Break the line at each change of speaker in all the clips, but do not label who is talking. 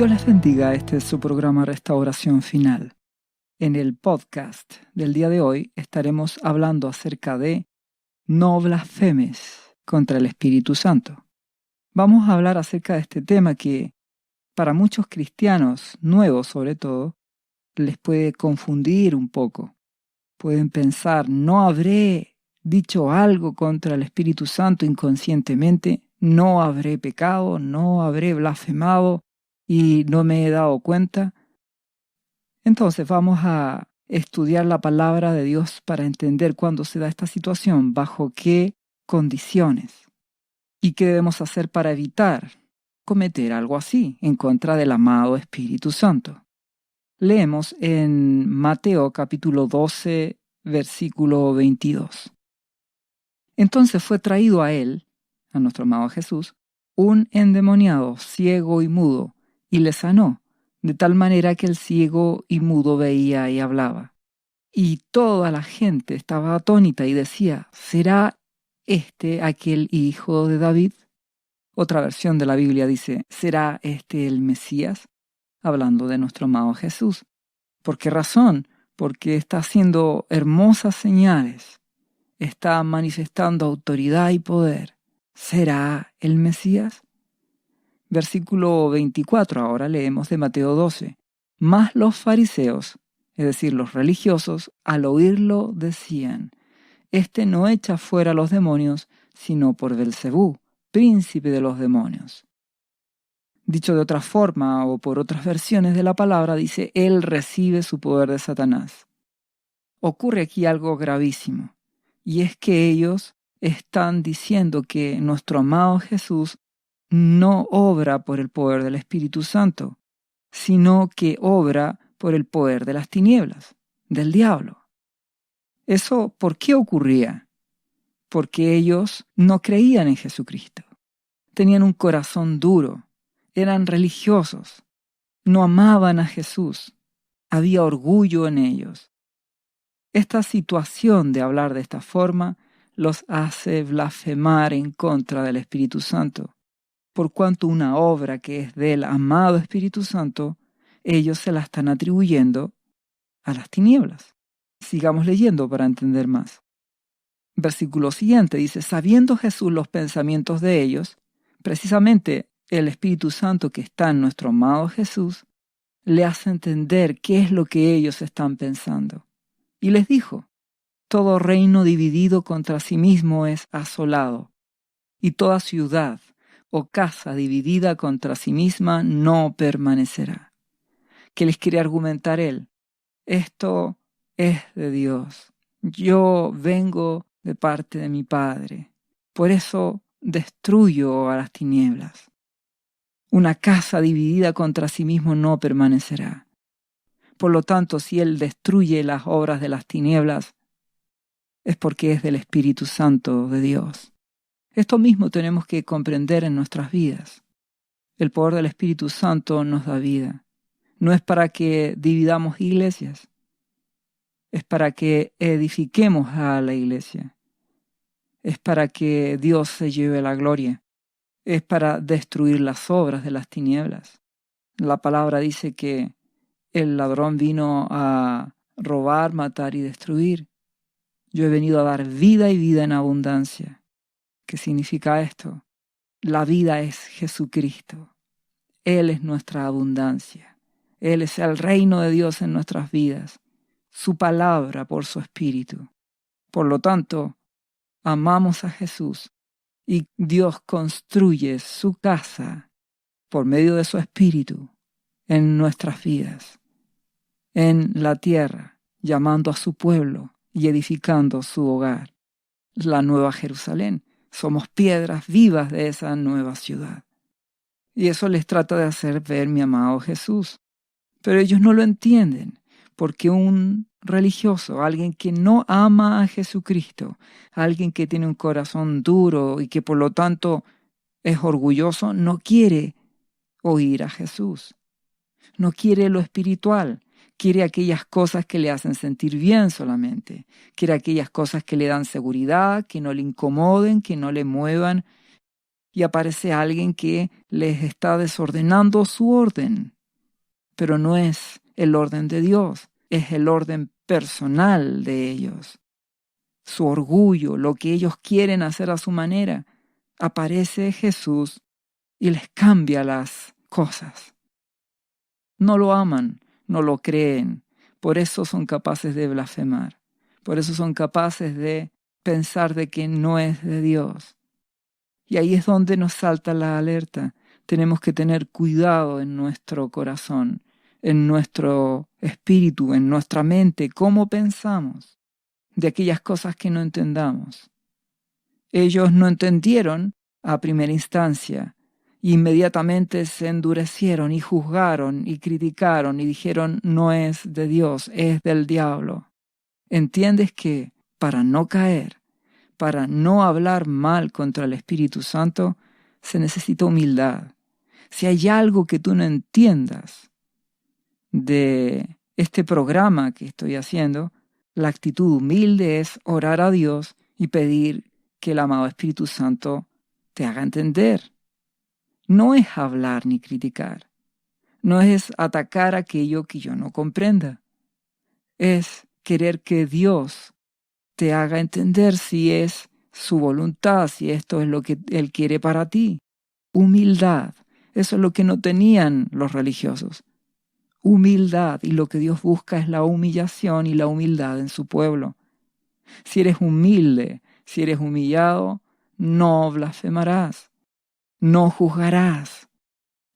Dios les bendiga, este es su programa Restauración Final. En el podcast del día de hoy estaremos hablando acerca de no blasfemes contra el Espíritu Santo. Vamos a hablar acerca de este tema que para muchos cristianos, nuevos sobre todo, les puede confundir un poco. Pueden pensar, ¿no habré dicho algo contra el Espíritu Santo inconscientemente? ¿No habré pecado? ¿No habré blasfemado y no me he dado cuenta? Entonces vamos a estudiar la palabra de Dios para entender cuándo se da esta situación, bajo qué condiciones y qué debemos hacer para evitar cometer algo así en contra del amado Espíritu Santo. Leemos en Mateo capítulo 12, versículo 22. Entonces fue traído a él, a nuestro amado Jesús, un endemoniado, ciego y mudo, y le sanó, de tal manera que el ciego y mudo veía y hablaba. Y toda la gente estaba atónita y decía, ¿será este aquel hijo de David? Otra versión de la Biblia dice, ¿será este el Mesías? Hablando de nuestro amado Jesús. ¿Por qué razón? Porque está haciendo hermosas señales. Está manifestando autoridad y poder. ¿Será el Mesías? Versículo 24, ahora leemos de Mateo 12. Mas los fariseos, es decir, los religiosos, al oírlo decían, este no echa fuera los demonios, sino por Belcebú, príncipe de los demonios. Dicho de otra forma o por otras versiones de la palabra, dice, él recibe su poder de Satanás. Ocurre aquí algo gravísimo, y es que ellos están diciendo que nuestro amado Jesús no obra por el poder del Espíritu Santo, sino que obra por el poder de las tinieblas, del diablo. ¿Eso por qué ocurría? Porque ellos no creían en Jesucristo. Tenían un corazón duro, eran religiosos, no amaban a Jesús, había orgullo en ellos. Esta situación de hablar de esta forma los hace blasfemar en contra del Espíritu Santo. Por cuanto una obra que es del amado Espíritu Santo, ellos se la están atribuyendo a las tinieblas. Sigamos leyendo para entender más. Versículo siguiente dice, sabiendo Jesús los pensamientos de ellos, precisamente el Espíritu Santo que está en nuestro amado Jesús, le hace entender qué es lo que ellos están pensando. Y les dijo, todo reino dividido contra sí mismo es asolado, y toda ciudad o casa dividida contra sí misma no permanecerá. ¿Qué les quiere argumentar él? Esto es de Dios. Yo vengo de parte de mi Padre. Por eso destruyo a las tinieblas. Una casa dividida contra sí mismo no permanecerá. Por lo tanto, si él destruye las obras de las tinieblas, es porque es del Espíritu Santo de Dios. Esto mismo tenemos que comprender en nuestras vidas. El poder del Espíritu Santo nos da vida. No es para que dividamos iglesias, es para que edifiquemos a la iglesia. Es para que Dios se lleve la gloria. Es para destruir las obras de las tinieblas. La palabra dice que el ladrón vino a robar, matar y destruir. Yo he venido a dar vida y vida en abundancia. ¿Qué significa esto? La vida es Jesucristo. Él es nuestra abundancia. Él es el reino de Dios en nuestras vidas. Su palabra por su Espíritu. Por lo tanto, amamos a Jesús y Dios construye su casa por medio de su Espíritu en nuestras vidas, en la tierra, llamando a su pueblo y edificando su hogar, la Nueva Jerusalén. Somos piedras vivas de esa nueva ciudad. Y eso les trata de hacer ver mi amado Jesús. Pero ellos no lo entienden, porque un religioso, alguien que no ama a Jesucristo, alguien que tiene un corazón duro y que por lo tanto es orgulloso, no quiere oír a Jesús. No quiere lo espiritual, quiere aquellas cosas que le hacen sentir bien solamente, quiere aquellas cosas que le dan seguridad, que no le incomoden, que no le muevan. y aparece alguien que les está desordenando su orden. Pero no es el orden de Dios, es el orden personal de ellos. Su orgullo, lo que ellos quieren hacer a su manera. Aparece Jesús y les cambia las cosas. No lo aman, no lo creen, por eso son capaces de blasfemar, por eso son capaces de pensar de que no es de Dios. Y ahí es donde nos salta la alerta. Tenemos que tener cuidado en nuestro corazón, en nuestro espíritu, en nuestra mente, cómo pensamos de aquellas cosas que no entendamos. Ellos no entendieron a primera instancia, y inmediatamente se endurecieron y juzgaron y criticaron y dijeron no es de Dios, es del diablo. ¿Entiendes que para no caer, para no hablar mal contra el Espíritu Santo, se necesita humildad? Si hay algo que tú no entiendas de este programa que estoy haciendo, la actitud humilde es orar a Dios y pedir que el amado Espíritu Santo te haga entender. No es hablar ni criticar. No es atacar aquello que yo no comprenda. Es querer que Dios te haga entender si es su voluntad, si esto es lo que Él quiere para ti. Humildad. Eso es lo que no tenían los religiosos. Humildad. Y lo que Dios busca es la humillación y la humildad en su pueblo. Si eres humilde, si eres humillado, no blasfemarás. No juzgarás,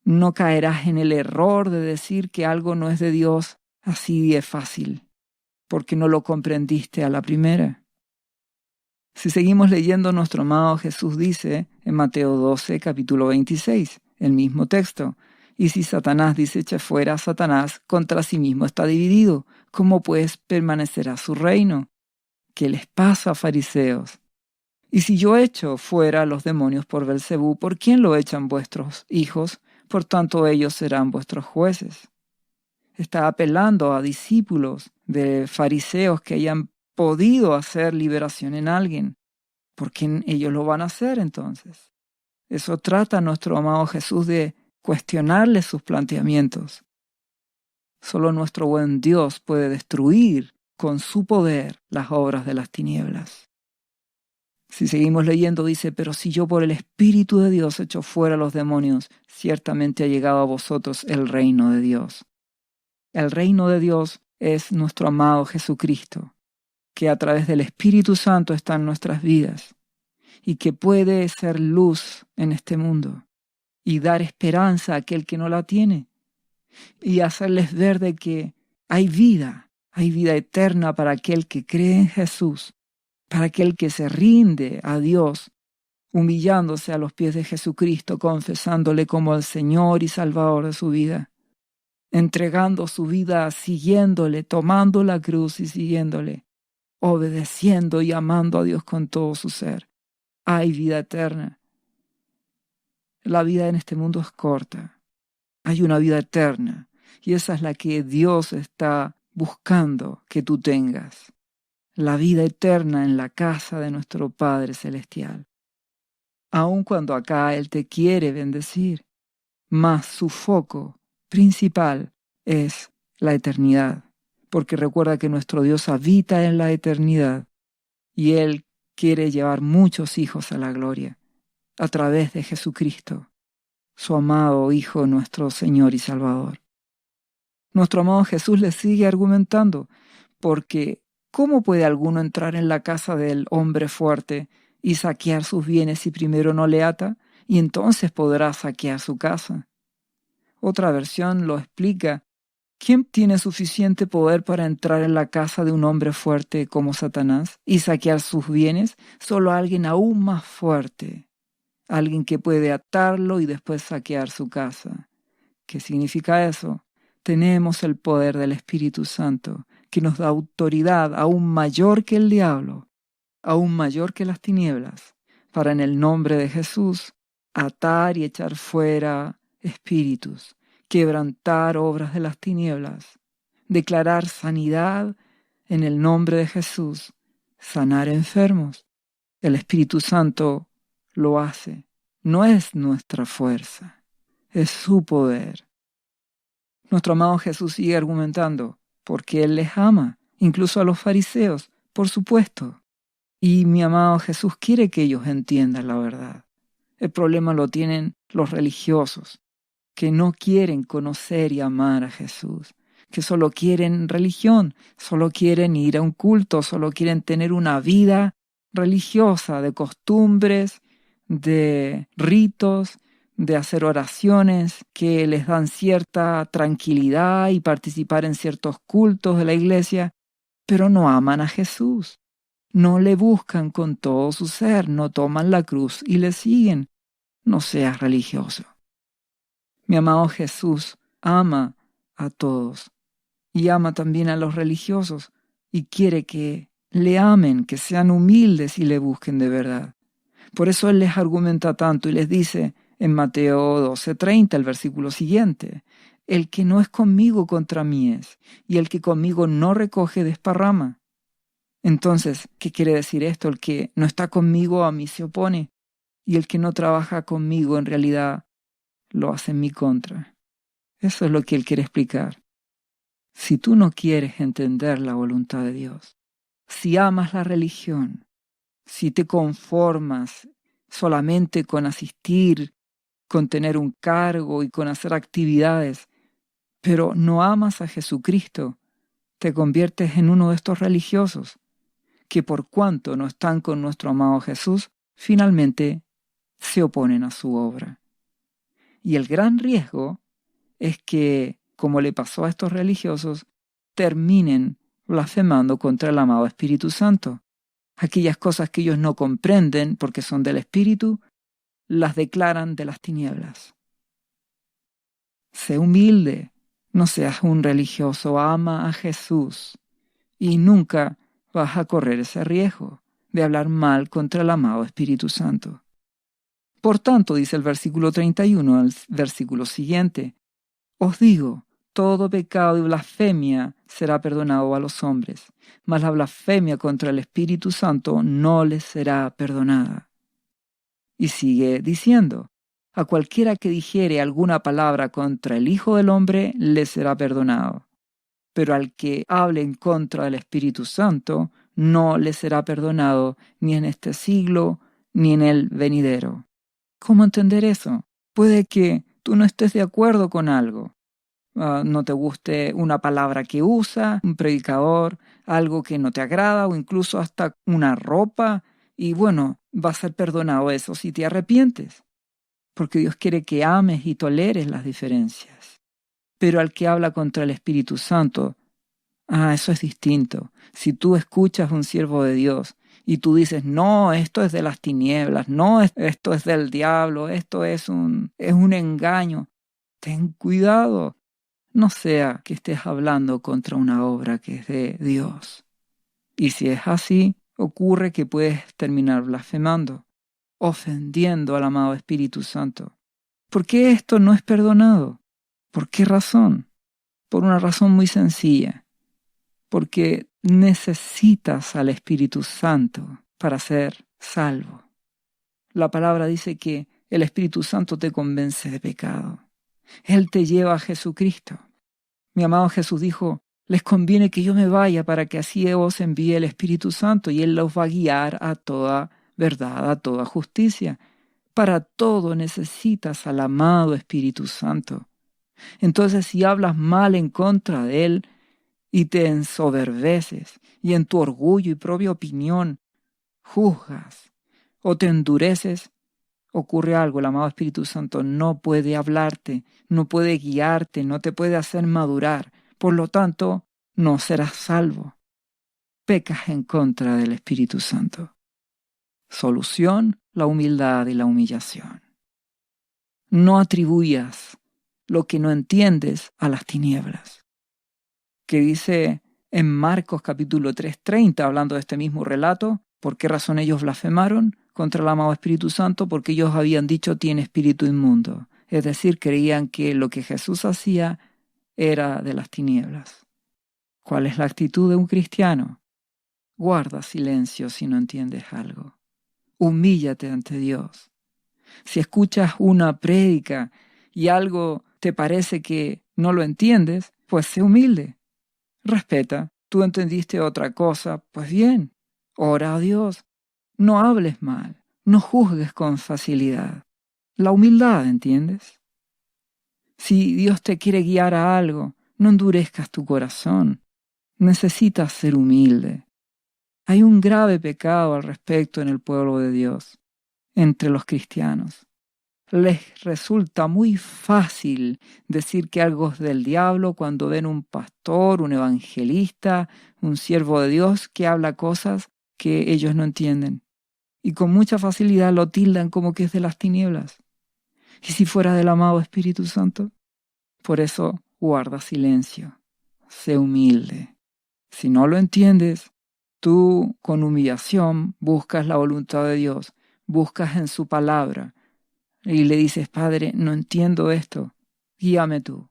no caerás en el error de decir que algo no es de Dios así de fácil, porque no lo comprendiste a la primera. Si seguimos leyendo, nuestro amado Jesús dice en Mateo 12, capítulo 26, el mismo texto, y si Satanás dice echa fuera a Satanás, contra sí mismo está dividido, ¿cómo pues permanecerá su reino? ¿Qué les pasa, fariseos? Y si yo echo fuera a los demonios por Belcebú, ¿por quién lo echan vuestros hijos? Por tanto ellos serán vuestros jueces. Está apelando a discípulos de fariseos que hayan podido hacer liberación en alguien. ¿Por quién ellos lo van a hacer entonces? Eso trata a nuestro amado Jesús de cuestionarle sus planteamientos. Solo nuestro buen Dios puede destruir con su poder las obras de las tinieblas. Si seguimos leyendo, dice, pero si yo por el Espíritu de Dios echo fuera a los demonios, ciertamente ha llegado a vosotros el reino de Dios. El reino de Dios es nuestro amado Jesucristo, que a través del Espíritu Santo está en nuestras vidas y que puede ser luz en este mundo y dar esperanza a aquel que no la tiene y hacerles ver de que hay vida eterna para aquel que cree en Jesús, para aquel que se rinde a Dios, humillándose a los pies de Jesucristo, confesándole como el Señor y Salvador de su vida, entregando su vida, siguiéndole, tomando la cruz y siguiéndole, obedeciendo y amando a Dios con todo su ser. Hay vida eterna. La vida en este mundo es corta. Hay una vida eterna y esa es la que Dios está buscando que tú tengas. La vida eterna en la casa de nuestro Padre Celestial. Aun cuando acá Él te quiere bendecir, mas su foco principal es la eternidad, porque recuerda que nuestro Dios habita en la eternidad y Él quiere llevar muchos hijos a la gloria a través de Jesucristo, su amado Hijo, nuestro Señor y Salvador. Nuestro amado Jesús le sigue argumentando, porque ¿cómo puede alguno entrar en la casa del hombre fuerte y saquear sus bienes si primero no le ata? Y entonces podrá saquear su casa. Otra versión lo explica. ¿Quién tiene suficiente poder para entrar en la casa de un hombre fuerte como Satanás y saquear sus bienes? Solo alguien aún más fuerte. Alguien que puede atarlo y después saquear su casa. ¿Qué significa eso? Tenemos el poder del Espíritu Santo, que nos da autoridad aún mayor que el diablo, aún mayor que las tinieblas, para en el nombre de Jesús atar y echar fuera espíritus, quebrantar obras de las tinieblas, declarar sanidad en el nombre de Jesús, sanar enfermos. El Espíritu Santo lo hace, No es nuestra fuerza, es su poder. Nuestro amado Jesús sigue argumentando, porque Él les ama, incluso a los fariseos, por supuesto. Y mi amado Jesús quiere que ellos entiendan la verdad. El problema lo tienen los religiosos, que no quieren conocer y amar a Jesús, que solo quieren religión, solo quieren ir a un culto, solo quieren tener una vida religiosa, de costumbres, de ritos, de hacer oraciones que les dan cierta tranquilidad y participar en ciertos cultos de la iglesia, pero no aman a Jesús. No le buscan con todo su ser, no toman la cruz y le siguen. No seas religioso. Mi amado Jesús ama a todos y ama también a los religiosos y quiere que le amen, que sean humildes y le busquen de verdad. Por eso Él les argumenta tanto y les dice en Mateo 12:30, el versículo siguiente, el que no es conmigo contra mí es, y el que conmigo no recoge desparrama. Entonces, ¿qué quiere decir esto? El que no está conmigo a mí se opone, y el que no trabaja conmigo en realidad lo hace en mi contra. Eso es lo que Él quiere explicar. Si tú no quieres entender la voluntad de Dios, si amas la religión, si te conformas solamente con asistir, con tener un cargo y con hacer actividades, pero no amas a Jesucristo, te conviertes en uno de estos religiosos que por cuanto no están con nuestro amado Jesús, finalmente se oponen a su obra. Y el gran riesgo es que, como le pasó a estos religiosos, terminen blasfemando contra el amado Espíritu Santo. Aquellas cosas que ellos no comprenden porque son del Espíritu, las declaran de las tinieblas. Sé humilde, no seas un religioso, ama a Jesús y nunca vas a correr ese riesgo de hablar mal contra el amado Espíritu Santo. Por tanto, dice el versículo 31 al versículo siguiente, os digo, todo pecado y blasfemia será perdonado a los hombres, mas la blasfemia contra el Espíritu Santo no les será perdonada. Y sigue diciendo, a cualquiera que dijere alguna palabra contra el Hijo del Hombre le será perdonado, pero al que hable en contra del Espíritu Santo no le será perdonado ni en este siglo ni en el venidero. ¿Cómo entender eso? Puede que tú no estés de acuerdo con algo. No te guste una palabra que usa, un predicador, algo que no te agrada o incluso hasta una ropa. Y bueno, va a ser perdonado eso si te arrepientes. Porque Dios quiere que ames y toleres las diferencias. Pero al que habla contra el Espíritu Santo, eso es distinto. Si tú escuchas a un siervo de Dios y tú dices, no, esto es de las tinieblas, no, esto es del diablo, esto es un engaño, ten cuidado. No sea que estés hablando contra una obra que es de Dios. Y si es así, ocurre que puedes terminar blasfemando, ofendiendo al amado Espíritu Santo. ¿Por qué esto no es perdonado? ¿Por qué razón? Por una razón muy sencilla. Porque necesitas al Espíritu Santo para ser salvo. La palabra dice que el Espíritu Santo te convence de pecado. Él te lleva a Jesucristo. Mi amado Jesús dijo, les conviene que yo me vaya para que así os envíe el Espíritu Santo y Él los va a guiar a toda verdad, a toda justicia. Para todo necesitas al amado Espíritu Santo. Entonces, si hablas mal en contra de Él y te ensoberbeces y en tu orgullo y propia opinión juzgas o te endureces, ocurre algo. El amado Espíritu Santo no puede hablarte, no puede guiarte, no te puede hacer madurar. Por lo tanto, no serás salvo. Pecas en contra del Espíritu Santo. Solución, la humildad y la humillación. No atribuyas lo que no entiendes a las tinieblas. Que dice en Marcos capítulo 3:30, hablando de este mismo relato, ¿por qué razón ellos blasfemaron contra el amado Espíritu Santo? Porque ellos habían dicho tiene espíritu inmundo. Es decir, creían que lo que Jesús hacía era de las tinieblas. ¿Cuál es la actitud de un cristiano? Guarda silencio si no entiendes algo. Humíllate ante Dios. Si escuchas una prédica y algo te parece que no lo entiendes, pues sé humilde. Respeta. Tú entendiste otra cosa, pues bien, ora a Dios. No hables mal, no juzgues con facilidad. La humildad, ¿entiendes? Si Dios te quiere guiar a algo, no endurezcas tu corazón. Necesitas ser humilde. Hay un grave pecado al respecto en el pueblo de Dios, entre los cristianos. Les resulta muy fácil decir que algo es del diablo cuando ven un pastor, un evangelista, un siervo de Dios que habla cosas que ellos no entienden. Y con mucha facilidad lo tildan como que es de las tinieblas. ¿Y si fuera del amado Espíritu Santo? Por eso guarda silencio. Sé humilde. Si no lo entiendes, tú con humillación buscas la voluntad de Dios, buscas en su palabra y le dices, Padre, no entiendo esto, guíame tú.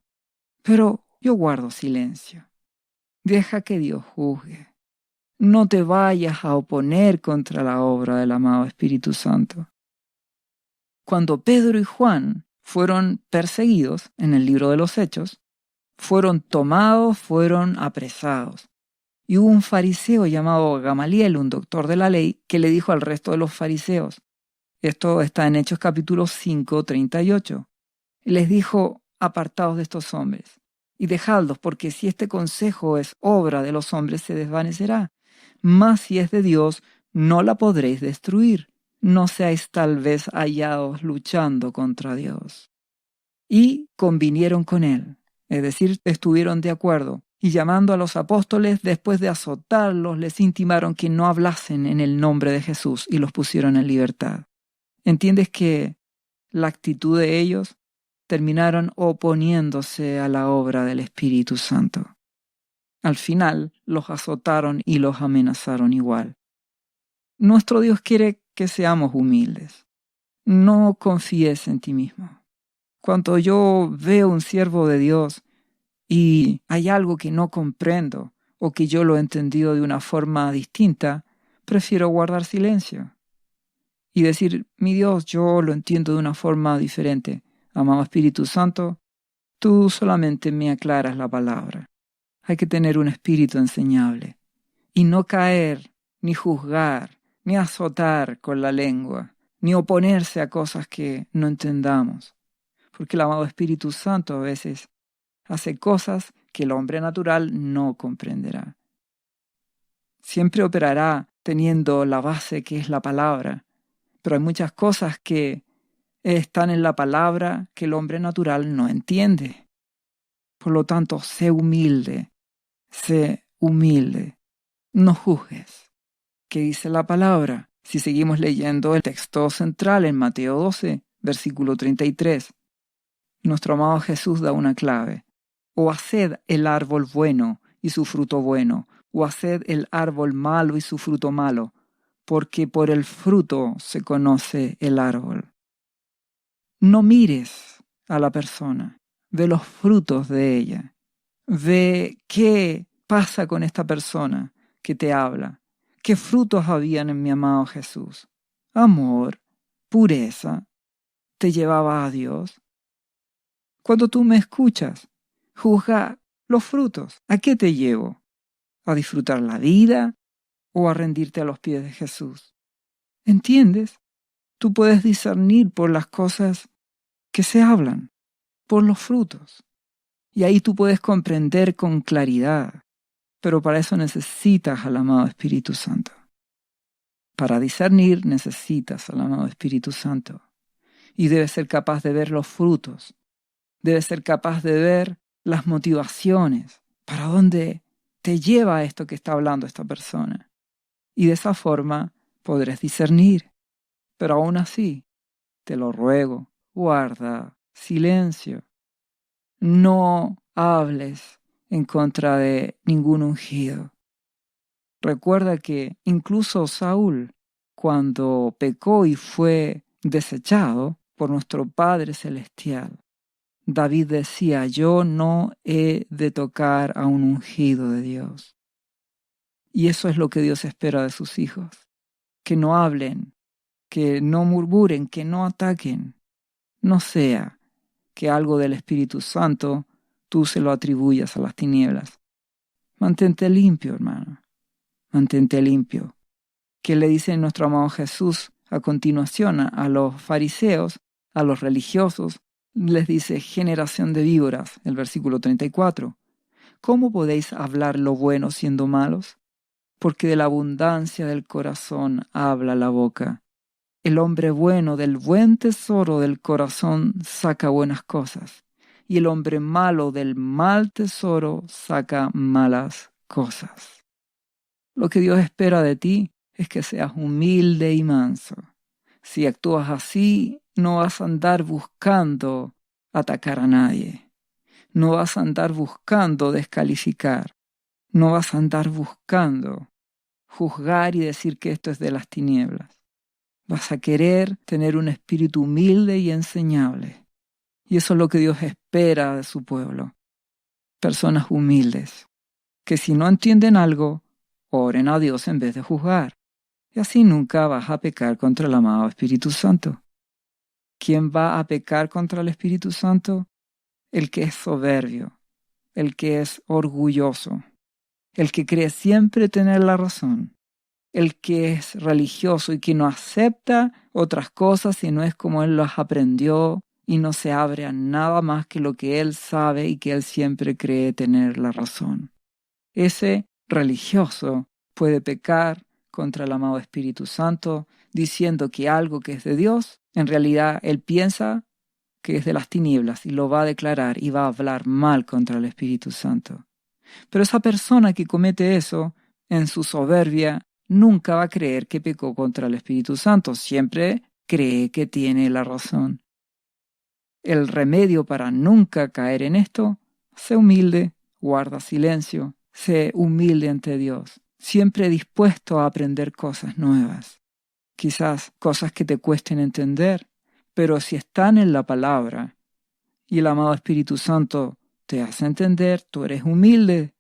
Pero yo guardo silencio. Deja que Dios juzgue. No te vayas a oponer contra la obra del amado Espíritu Santo. Cuando Pedro y Juan fueron perseguidos en el libro de los Hechos, fueron tomados, fueron apresados. Y hubo un fariseo llamado Gamaliel, un doctor de la ley, que le dijo al resto de los fariseos, esto está en Hechos capítulo 5, 38, y les dijo, apartaos de estos hombres y dejadlos, porque si este consejo es obra de los hombres se desvanecerá, mas si es de Dios no la podréis destruir, no seáis tal vez hallados luchando contra Dios. Y convinieron con él, es decir, estuvieron de acuerdo. Y llamando a los apóstoles, después de azotarlos, les intimaron que no hablasen en el nombre de Jesús y los pusieron en libertad. ¿Entiendes que la actitud de ellos terminaron oponiéndose a la obra del Espíritu Santo? Al final los azotaron y los amenazaron igual. Nuestro Dios quiere que seamos humildes. No confíes en ti mismo. Cuando yo veo un siervo de Dios y hay algo que no comprendo o que yo lo he entendido de una forma distinta, prefiero guardar silencio y decir, mi Dios, yo lo entiendo de una forma diferente. Amado Espíritu Santo, tú solamente me aclaras la palabra. Hay que tener un espíritu enseñable y no caer, ni juzgar, ni azotar con la lengua, ni oponerse a cosas que no entendamos. Porque el amado Espíritu Santo a veces hace cosas que el hombre natural no comprenderá. Siempre operará teniendo la base que es la palabra, pero hay muchas cosas que están en la palabra que el hombre natural no entiende. Por lo tanto, sé humilde, no juzgues. ¿Qué dice la palabra? Si seguimos leyendo el texto central en Mateo 12, versículo 33, nuestro amado Jesús da una clave. O haced el árbol bueno y su fruto bueno, o haced el árbol malo y su fruto malo, porque por el fruto se conoce el árbol. No mires a la persona, ve los frutos de ella, ve qué pasa con esta persona que te habla, qué frutos habían en mi amado Jesús. Amor, pureza, te llevaba a Dios. Cuando tú me escuchas, juzga los frutos. ¿A qué te llevo? ¿A disfrutar la vida o a rendirte a los pies de Jesús? ¿Entiendes? Tú puedes discernir por las cosas que se hablan, por los frutos. Y ahí tú puedes comprender con claridad. Pero para eso necesitas al amado Espíritu Santo. Para discernir necesitas al amado Espíritu Santo. Y debes ser capaz de ver los frutos. Debes ser capaz de ver las motivaciones. ¿Para dónde te lleva esto que está hablando esta persona? Y de esa forma podrás discernir. Pero aún así, te lo ruego, guarda silencio. No hables en contra de ningún ungido. Recuerda que incluso Saúl, cuando pecó y fue desechado por nuestro Padre Celestial, David decía, yo no he de tocar a un ungido de Dios. Y eso es lo que Dios espera de sus hijos, que no hablen, que no murmuren, que no ataquen. No sea que algo del Espíritu Santo tú se lo atribuyas a las tinieblas. Mantente limpio, hermano. Mantente limpio. ¿Qué le dice nuestro amado Jesús a continuación a los fariseos, a los religiosos? Les dice, generación de víboras, el versículo 34. ¿Cómo podéis hablar lo bueno siendo malos? Porque de la abundancia del corazón habla la boca. El hombre bueno del buen tesoro del corazón saca buenas cosas, y el hombre malo del mal tesoro saca malas cosas. Lo que Dios espera de ti es que seas humilde y manso. Si actúas así, no vas a andar buscando atacar a nadie. No vas a andar buscando descalificar. No vas a andar buscando juzgar y decir que esto es de las tinieblas. Vas a querer tener un espíritu humilde y enseñable. Y eso es lo que Dios espera de su pueblo. Personas humildes, que si no entienden algo, oren a Dios en vez de juzgar. Y así nunca vas a pecar contra el amado Espíritu Santo. ¿Quién va a pecar contra el Espíritu Santo? El que es soberbio, el que es orgulloso, el que cree siempre tener la razón, el que es religioso y que no acepta otras cosas si no es como él las aprendió y no se abre a nada más que lo que él sabe y que él siempre cree tener la razón. Ese religioso puede pecar contra el amado Espíritu Santo diciendo que algo que es de Dios, en realidad él piensa que es de las tinieblas y lo va a declarar y va a hablar mal contra el Espíritu Santo. Pero esa persona que comete eso, en su soberbia, nunca va a creer que pecó contra el Espíritu Santo. Siempre cree que tiene la razón. El remedio para nunca caer en esto, sé humilde, guarda silencio, sé humilde ante Dios, siempre dispuesto a aprender cosas nuevas. Quizás cosas que te cuesten entender, pero si están en la palabra y el amado Espíritu Santo te hace entender, tú eres humilde.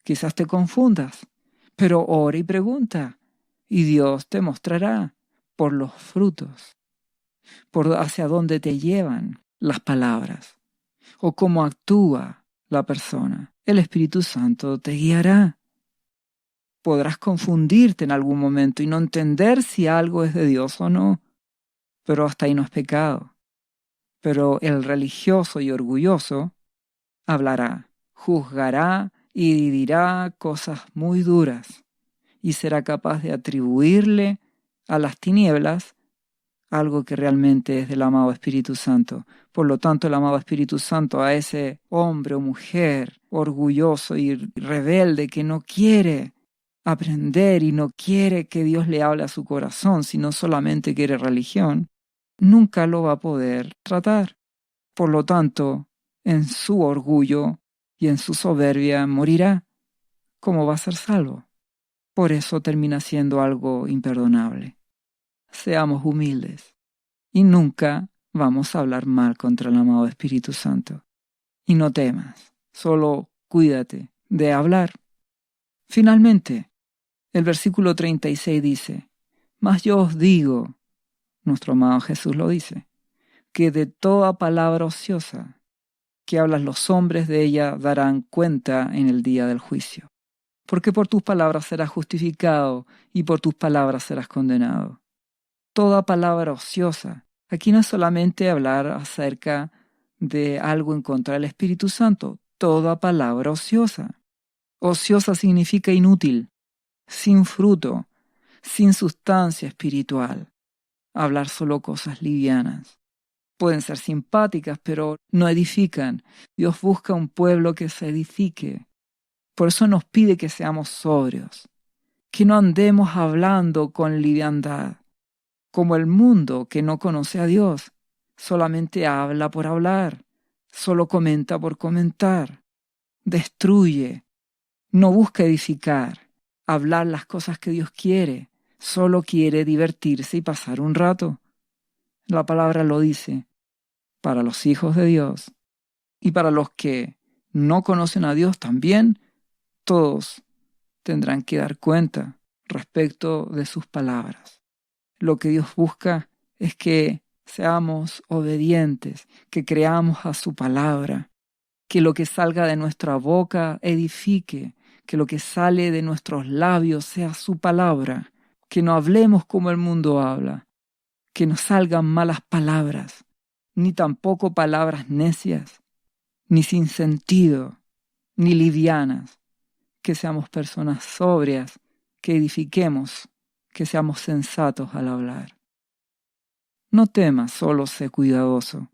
Quizás te confundas, pero ora y pregunta, y Dios te mostrará por los frutos, por hacia dónde te llevan las palabras, o cómo actúa la persona. El Espíritu Santo te guiará. Podrás confundirte en algún momento y no entender si algo es de Dios o no, pero hasta ahí no es pecado. Pero el religioso y orgulloso hablará, juzgará y dirá cosas muy duras y será capaz de atribuirle a las tinieblas algo que realmente es del amado Espíritu Santo. Por lo tanto, el amado Espíritu Santo a ese hombre o mujer orgulloso y rebelde que no quiere aprender y no quiere que Dios le hable a su corazón, sino solamente quiere religión, nunca lo va a poder tratar. Por lo tanto, en su orgullo y en su soberbia morirá. ¿Cómo va a ser salvo? Por eso termina siendo algo imperdonable. Seamos humildes y nunca vamos a hablar mal contra el amado Espíritu Santo. Y no temas, solo cuídate de hablar. Finalmente, el versículo 36 dice, mas yo os digo, nuestro amado Jesús lo dice, que de toda palabra ociosa que hablan los hombres de ella darán cuenta en el día del juicio. Porque por tus palabras serás justificado y por tus palabras serás condenado. Toda palabra ociosa. Aquí no es solamente hablar acerca de algo en contra del Espíritu Santo. Toda palabra ociosa. Ociosa significa inútil, sin fruto, sin sustancia espiritual. Hablar solo cosas livianas. Pueden ser simpáticas, pero no edifican. Dios busca un pueblo que se edifique. Por eso nos pide que seamos sobrios, que no andemos hablando con liviandad, como el mundo que no conoce a Dios. Solamente habla por hablar, solo comenta por comentar, destruye, no busca edificar, hablar las cosas que Dios quiere, solo quiere divertirse y pasar un rato. La palabra lo dice. Para los hijos de Dios y para los que no conocen a Dios también, todos tendrán que dar cuenta respecto de sus palabras. Lo que Dios busca es que seamos obedientes, que creamos a su palabra, que lo que salga de nuestra boca edifique, que lo que sale de nuestros labios sea su palabra, que no hablemos como el mundo habla, que no salgan malas palabras, ni tampoco palabras necias, ni sin sentido, ni livianas, que seamos personas sobrias, que edifiquemos, que seamos sensatos al hablar. No temas, solo sé cuidadoso.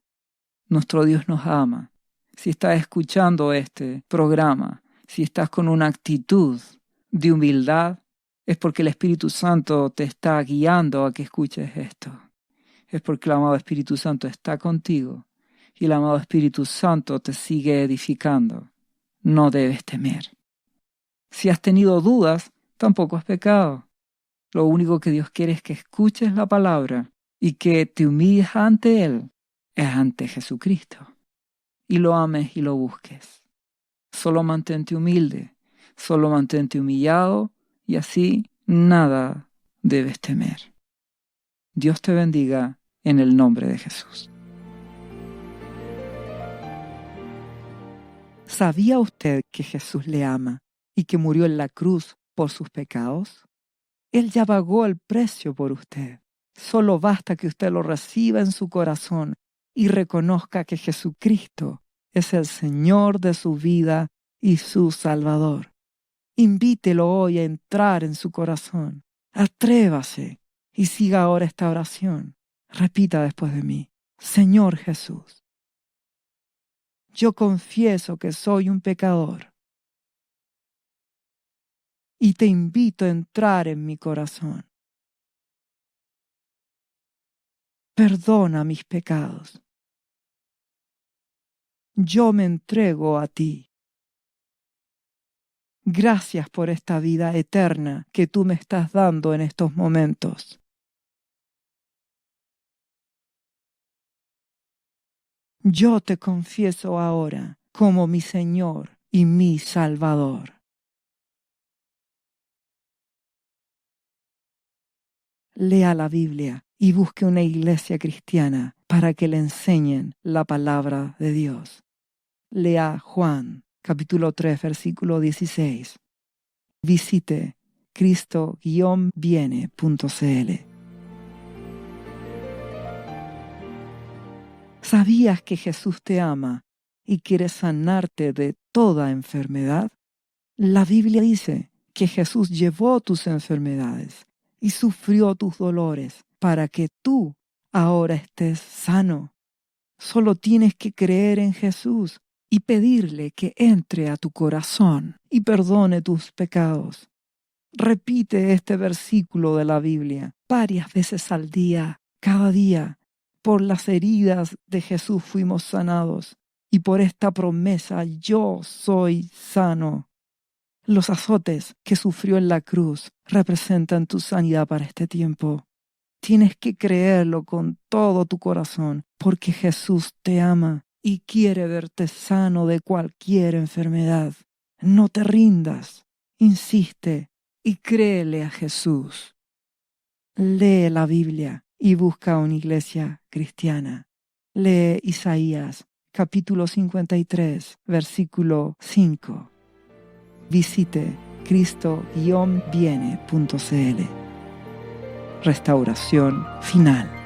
Nuestro Dios nos ama. Si estás escuchando este programa, si estás con una actitud de humildad, es porque el Espíritu Santo te está guiando a que escuches esto. Es porque el amado Espíritu Santo está contigo y el amado Espíritu Santo te sigue edificando. No debes temer. Si has tenido dudas, tampoco es pecado. Lo único que Dios quiere es que escuches la palabra y que te humilles ante Él, es ante Jesucristo, y lo ames y lo busques. Solo mantente humilde, solo mantente humillado, y así nada debes temer. Dios te bendiga en el nombre de Jesús.
¿Sabía usted que Jesús le ama y que murió en la cruz por sus pecados? Él ya pagó el precio por usted. Solo basta que usted lo reciba en su corazón y reconozca que Jesucristo es el Señor de su vida y su Salvador. Invítelo hoy a entrar en su corazón. Atrévase y siga ahora esta oración. Repita después de mí: Señor Jesús, yo confieso que soy un pecador y te invito a entrar en mi corazón. Perdona mis pecados. Yo me entrego a ti. Gracias por esta vida eterna que tú me estás dando en estos momentos. Yo te confieso ahora como mi Señor y mi Salvador. Lea la Biblia y busque una iglesia cristiana para que le enseñen la palabra de Dios. Lea Juan, capítulo 3, versículo 16. Visite cristo-viene.cl. ¿Sabías que Jesús te ama y quiere sanarte de toda enfermedad? La Biblia dice que Jesús llevó tus enfermedades y sufrió tus dolores para que tú ahora estés sano. Solo tienes que creer en Jesús y pedirle que entre a tu corazón y perdone tus pecados. Repite este versículo de la Biblia varias veces al día, cada día. Por las heridas de Jesús fuimos sanados y por esta promesa yo soy sano. Los azotes que sufrió en la cruz representan tu sanidad para este tiempo. Tienes que creerlo con todo tu corazón, porque Jesús te ama y quiere verte sano de cualquier enfermedad. No te rindas, insiste y créele a Jesús. Lee la Biblia y busca una iglesia cristiana. Lee Isaías, capítulo 53, versículo 5. Visite cristo-viene.cl. Restauración final.